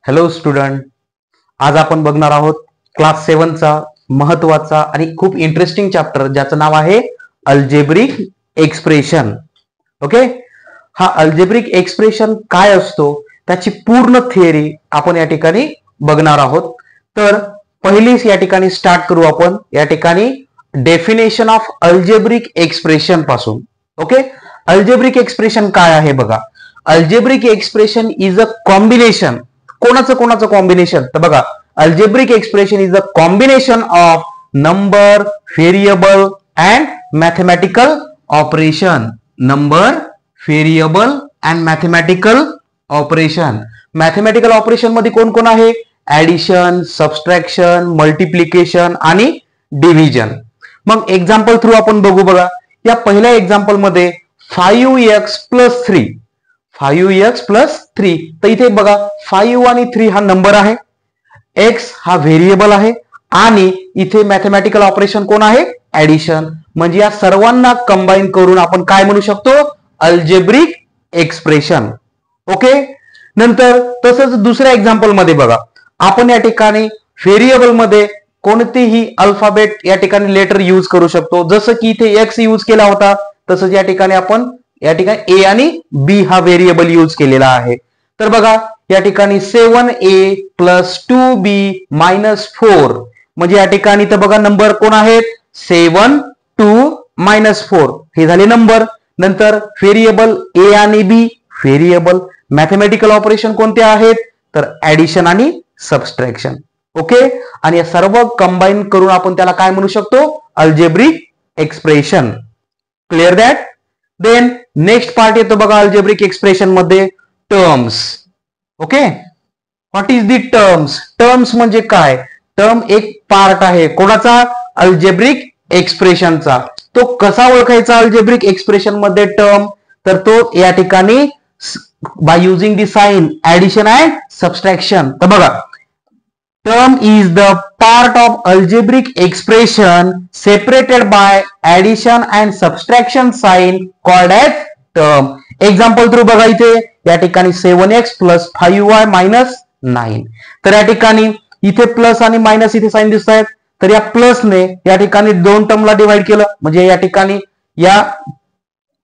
Hello student, आज आपण बघणार आहोत क्लास 7 चा महत्वाचा आणि खूप इंटरेस्टिंग चॅप्टर ज्याचं नाव आहे अल्जेब्रिक एक्सप्रेशन. ओके, हा अल्जेब्रिक एक्सप्रेशन काय असतो त्याची पूर्ण थिअरी आपण या ठिकाणी बघणार आहोत. तर पहिलीच या ठिकाणी स्टार्ट करू आपण या ठिकाणी डेफिनेशन ऑफ अल्जेब्रिक एक्सप्रेशन पासून. ओके, अल्जेब्रिक एक्सप्रेशन काय आहे बघा. Algebraic expression is a combination. कोणाचं कॉम्बिनेशन? तर बघा, algebraic expression is a combination of number, variable and mathematical operation. Number, variable and mathematical operation. Mathematical operation मध्ये कोण कोण आहे? ऍडिशन, सबस्ट्रॅक्शन, मल्टिप्लिकेशन आणि डिव्हिजन. मग एक्झाम्पल थ्रू आपण बघू. बघा, या पहिल्या एक्झाम्पल मध्ये 5x + 3, 5x + 3. तर इथे बघा 5 आणि 3 हा नंबर आहे, x हा व्हेरिएबल आहे आणि इथे मॅथमॅटिकल ऑपरेशन कोण आहे? ऍडिशन. म्हणजे या सर्वांना कंबाईन करून आपण काय म्हणू शकतो? Algebraic expression. ओके, नंतर तसंच दुसऱ्या एक्झाम्पल मध्ये बघा, आपण या ठिकाणी व्हेरिएबल मध्ये कोणतेही अल्फाबेट या ठिकाणी लेटर यूज करू शकतो. जसं की इथे x यूज केला होता तसंच या ठिकाणी आपण ए आणि बी हा व्हेरिएबल यूज केलेला आहे. तर बघा या ठिकाणी 7a + 2b - 4 म्हणजे या ठिकाणी तर बघा नंबर कोण आहेत? 7, 2, -4 हे झाले नंबर. नंतर व्हेरिएबल ए आणि बी व्हेरिएबल. मॅथमॅटिकल ऑपरेशन कोणते आहेत? तर ऍडिशन आणि सबस्ट्रॅक्शन. ओके, आणि या सर्व कंबाईन करून आपण त्याला काय म्हणू शकतो? Algebraic expression. Clear that? Then next part येतो बघा अल्जेब्रिक एक्सप्रेशन मध्ये terms. Okay, what is the terms? Terms म्हणजे काय? टर्म एक पार्ट आहे कोणाचा? अल्जेब्रिक एक्सप्रेशनचा. तो कसा ओळखायचा अल्जेब्रिक एक्सप्रेशन मध्ये टर्म? तर तो या ठिकाणी by using the sign addition and subtraction. तर बघा, term is the part of algebraic expression separated by addition and subtraction sign called as term. Example through बघा इथे या ठिकाणी 7x + 5y - 9. तर या ठिकाणी इथे प्लस आणि मायनस इथे साइन दिसत आहेत. तर या प्लसने या ठिकाणी दोन टर्मला डिवाइड केलं म्हणजे या ठिकाणी या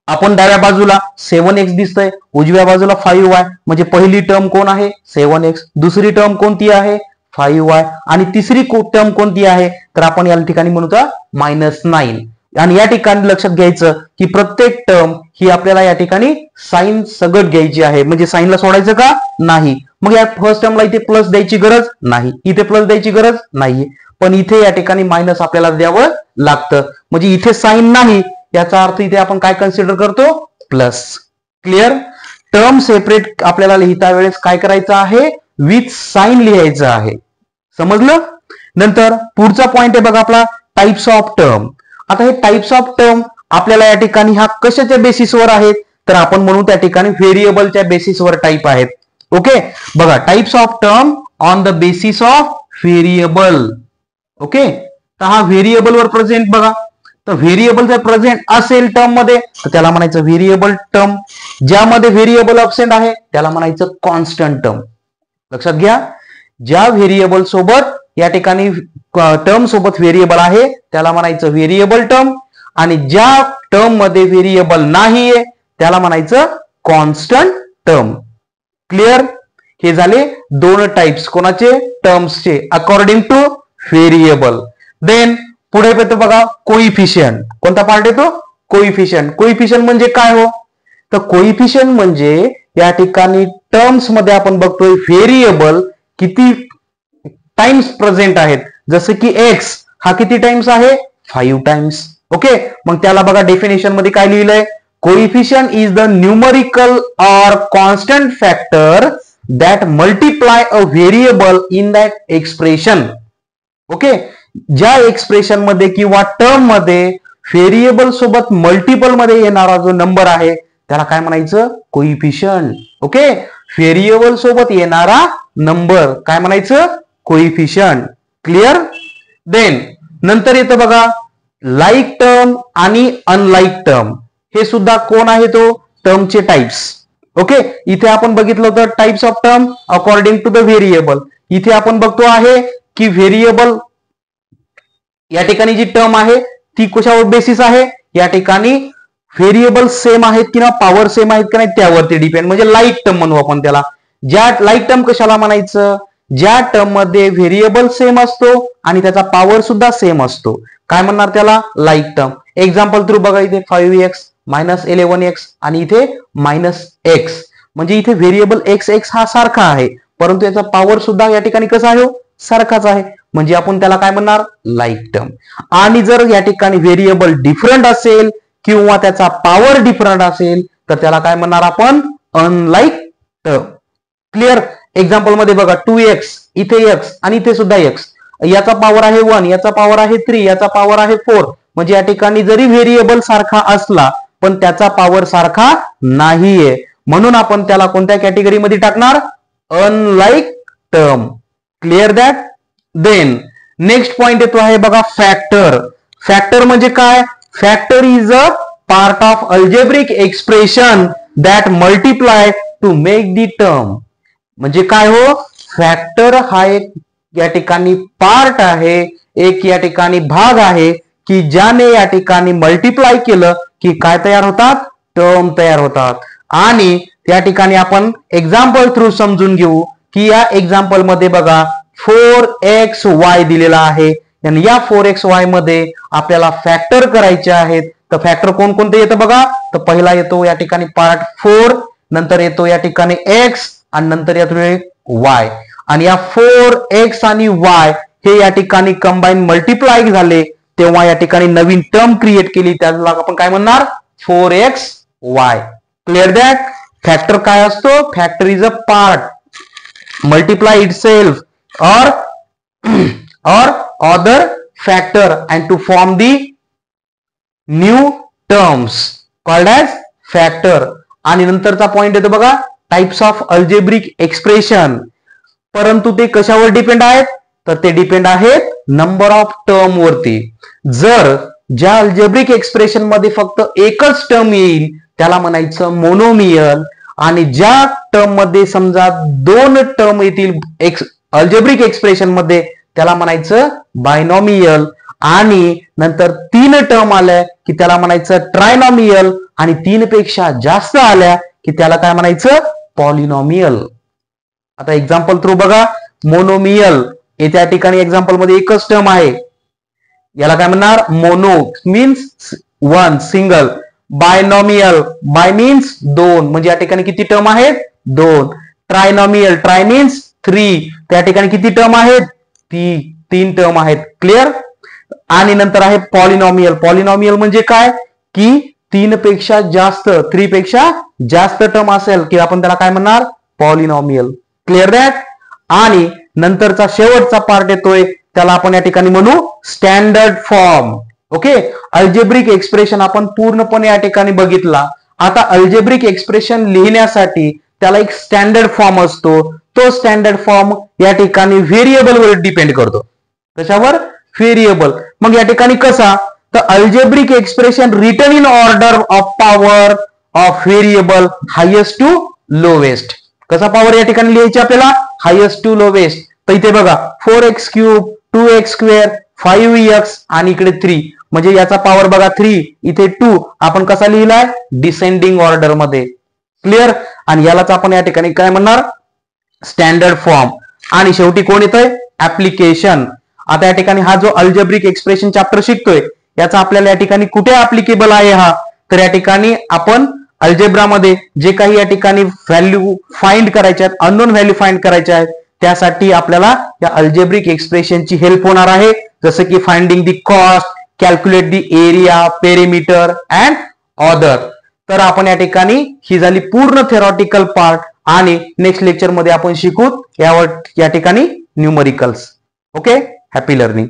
आपण डाव्या बाजूला 7x दिसतंय, उजव्या बाजूला 5y म्हणजे पहिली टर्म कोण आहे? 7x. दुसरी टर्म कोणती आहे? 5y. आणि तिसरी टर्म कोणती आहे? तर आपण या ठिकाणी म्हणू -9. आणि या ठिकाणी लक्षात घ्यायचं की प्रत्येक टर्म ही आपल्याला या ठिकाणी साइन सगट घ्यायची आहे. म्हणजे साइनला सोडायचं का? नाही. मग या फर्स्ट टर्मला इथे प्लस द्यायची गरज नाही, इथे प्लस द्यायची गरज नाहीये, पण इथे या ठिकाणी मायनस आपल्याला द्यावं लागतं. म्हणजे इथे साइन नाही याचा अर्थ इथे आपण काय कन्सिडर करतो? प्लस. क्लिअर? टर्म सेपरेट आपल्याला लिहिता वेळेस काय करायचं आहे? विथ साइन लिहायचं आहे. समजलं? नंतर पुढचा पॉइंट आहे बघा आपला टाइप्स ऑफ टर्म. आता हे टाइप्स ऑफ टर्म आपल्याला या ठिकाणी हा कशाच्या बेसिसवर आहेत? तर आपण म्हणू त्या ठिकाणी व्हेरिएबलच्या बेसिसवर टाइप आहेत. ओके, बघा types of term on the basis of variable. Okay, तर हा व्हेरिएबल वर प्रेझेंट बघा. तर व्हेरिएबल जर प्रेझेंट असेल टर्म मध्ये तर त्याला म्हणायचं व्हेरिएबल टर्म. ज्यामध्ये व्हेरिएबल अब्सेंट आहे त्याला म्हणायचं कॉन्स्टंट टर्म. लक्षात घ्या, ज्या व्हेरिएबल सोबत या ठिकाणी टर्म सोबत व्हेरिएबल आहे त्याला म्हणायचं व्हेरिएबल टर्म आणि ज्या टर्म मध्ये व्हेरिएबल नाहीये त्याला म्हणायचं कॉन्स्टंट टर्म. क्लिअर? हे झाले दोन टाइप्स कोणाचे? टर्म्सचे अकॉर्डिंग टू व्हेरिएबल. देन पुढे येतो बघा कोइफिशियंट. कोणता पार्ट येतो? कोइफिशियंट. कोइफिशियंट म्हणजे काय हो? तर कोइफिशियंट म्हणजे या ठिकाणी टर्म्स मध्ये आपण बघतोय व्हेरिएबल किती टाइम्स प्रेझेंट आहेत. जसं की x हा किती टाइम्स आहे? 5 टाइम्स. ओके, मग त्याला बघा डेफिनेशन मध्ये काय लिहिलंय? Coefficient is the numerical or constant factor that multiply a variable in that expression. Okay, ज्या एक्सप्रेशन मध्ये किंवा टर्म मध्ये व्हेरिएबल सोबत मल्टिपल मध्ये येणारा जो नंबर आहे त्याला काय म्हणायचं? कोइफिशियंट. ओके, व्हेरिएबल सोबत येणारा नंबर काय म्हणायचं? कोइफिशियंट. क्लिअर? देन नंतर येतं बघा लाईक टर्म आणि अनलाईक टर्म. हे सुद्धा कोण आहे? तो टर्मचे टाइप्स. ओके, इथे आपण बघितलं होतं types of term according to the variable. इथे आपण बघतो आहे की व्हेरिएबल या ठिकाणी जी टर्म आहे ती कशावर बेसिस आहे, या ठिकाणी व्हेरिएबल सेम आहेत की ना पॉवर सेम आहेत की नाही त्यावरती डिपेंड, म्हणजे लाईक टर्म म्हणू आपण त्याला. ज्या लाईक टर्म कशाला म्हणायचं, ज्या टर्म मध्ये व्हेरिएबल सेम असतो आणि त्याचा पॉवर सुद्धा सेम असतो, काय म्हणणार त्याला, लाईक टर्म. एक्झाम्पल थ्रू बघा, इथे 5x मायनस 11x आणि इथे मायनस x, म्हणजे इथे व्हेरिएबल x हा सारखा आहे परंतु याचा पॉवर सुद्धा या ठिकाणी कसा आहे, सारखाच आहे, म्हणजे आपण त्याला काय म्हणणार, लाईक टर्म. आणि जर या ठिकाणी व्हेरिएबल डिफरंट असेल किंवा त्याचा पॉवर डिफरंट असेल तर त्याला काय म्हणणार आपण, अनलाईक टर्म. क्लिअर. एक्झाम्पल मध्ये बघा 2x, इथे x आणि इथे सुद्धा x, याचा पॉवर आहे 1, याचा पॉवर आहे 3, याचा पॉवर आहे 4, म्हणजे या ठिकाणी जरी व्हेरिएबल सारखा असला पण त्याचा पॉवर सारखा नाहीये, म्हणून आपण त्याला कोणत्या कॅटेगरीमध्ये टाकणार, unlike term. Clear that. Then next point येतो आहे बघा, फॅक्टर. फॅक्टर म्हणजे काय, factor is a part of algebraic expression that multiply to make the term. म्हणजे काय हो, फॅक्टर हा एक या ठिकाणी पार्ट आहे, एक या ठिकाणी भाग आहे की ज्याने या ठिकाणी मल्टिप्लाय केलं की काय तयार होतात, टर्म तयार होतात. आणि त्या ठिकाणी आपण एक्झाम्पल थ्रू समजून घेऊ की या एक्झाम्पल मध्ये बघा 4xy दिलेला आहे आणि या 4xy मध्ये आपल्याला फॅक्टर करायचे आहेत. तर फॅक्टर कोणकोणते येतं बघा, तर पहिला येतो या ठिकाणी पार्ट 4, नंतर येतो या ठिकाणी x आणि नंतर येतो y. आणि या 4x आणि y हे या ठिकाणी कंबाईन मल्टिप्लाय झाले तेव्हा या ठिकाणी नवीन टर्म क्रिएट केली, त्याला आपण काय म्हणणार, 4xy. Clear that. फॅक्टर काय असतो, factor is a part, multiply itself or other factor and to form the new terms called as factor. आणि नंतरचा पॉइंट येतो बघा, टाइप्स ऑफ अल्जेब्रिक एक्सप्रेशन. परंतु ते कशावर डिपेंड आहेत, तर ते डिपेंड आहेत नंबर ऑफ टर्म वरती. जर ज्या अल्जेब्रिक एक्सप्रेशन मध्ये फक्त एकच टर्म येईल त्याला म्हणायचं मोनोमियल, आणि ज्या टर्म मध्ये समजा 2 टर्म येतील अल्जेब्रिक एक्सप्रेशन मध्ये त्याला म्हणायचं बायनॉमियल, आणि नंतर 3 टर्म आल्या की त्याला म्हणायचं ट्रायनॉमियल, आणि 3 पेक्षा जास्त आल्या की त्याला काय म्हणायचं, पॉलिनॉमियल. आता एक्झाम्पल थ्रू बघा, मोनोमियल त्या ठिकाणी एक्झाम्पल मध्ये एकच टर्म आहे, याला काय म्हणणार, mono means 1 single. Binomial, bye means 2, म्हणजे या ठिकाणी किती टर्म आहेत, 2. ट्रायनॉमियल, ट्राय मीन्स 3, त्या ठिकाणी किती टर्म आहेत, 3 टर्म आहेत. क्लिअर. आणि नंतर आहे पॉलिनॉमियल. पॉलिनॉमियल म्हणजे काय की 3 पेक्षा जास्त, 3 पेक्षा जास्त टर्म असेल की आपण त्याला काय म्हणणार, पॉलिनॉमियल. Clear that. आणि नंतरचा शेवटचा पार्ट येतोय त्याला आपण या ठिकाणी म्हणू standard form. Okay, algebraic expression आपण पूर्णपणे या ठिकाणी बघितला. आता अल्जेब्रिक एक्सप्रेशन लिहिण्यासाठी त्याला एक स्टँडर्ड फॉर्म असतो, तो स्टँडर्ड फॉर्म या ठिकाणी व्हेरिएबल वर डिपेंड करतो. कशावर, व्हेरिएबल. मग या ठिकाणी कसा, तर algebraic expression written in order of power of variable highest to lowest. कसा पॉवर या ठिकाणी लिहायची आपल्याला, हायेस्ट टू लोवेस्ट. तर इथे बघा 4x3, 2x2, 5x आणि इकडे 3, म्हणजे याचा पॉवर बघा 3, इथे 2, आपण कसा लिहिलाय, डिसेंडिंग ऑर्डर मध्ये. क्लिअर. आणि यालाच आपण या ठिकाणी काय म्हणणार, स्टँडर्ड फॉर्म. आणि शेवटी कोण येतोय, ऍप्लिकेशन. आता या ठिकाणी हा जो अल्जेब्रिक एक्सप्रेशन चॅप्टर शिकतोय याचा आपल्याला या ठिकाणी कुठे ऍप्लिकेबल आहे हा, तर या ठिकाणी आपण अल्जेब्रामध्ये जे काही या ठिकाणी व्हॅल्यू फाइंड करायच्या आहेत, अननोन व्हॅल्यू फाइंड करायच्या आहेत, त्यासाठी आपल्याला या अल्जेब्रिक एक्सप्रेशनची हेल्प होणार आहे, जसं की finding the cost, calculate the area, perimeter and other. तर आपण या ठिकाणी ही झाली पूर्ण थेरॉटिकल पार्ट, आणि नेक्स्ट लेक्चर मध्ये आपण शिकू यावर या ठिकाणी न्यूमरिकल्स. Okay, happy learning.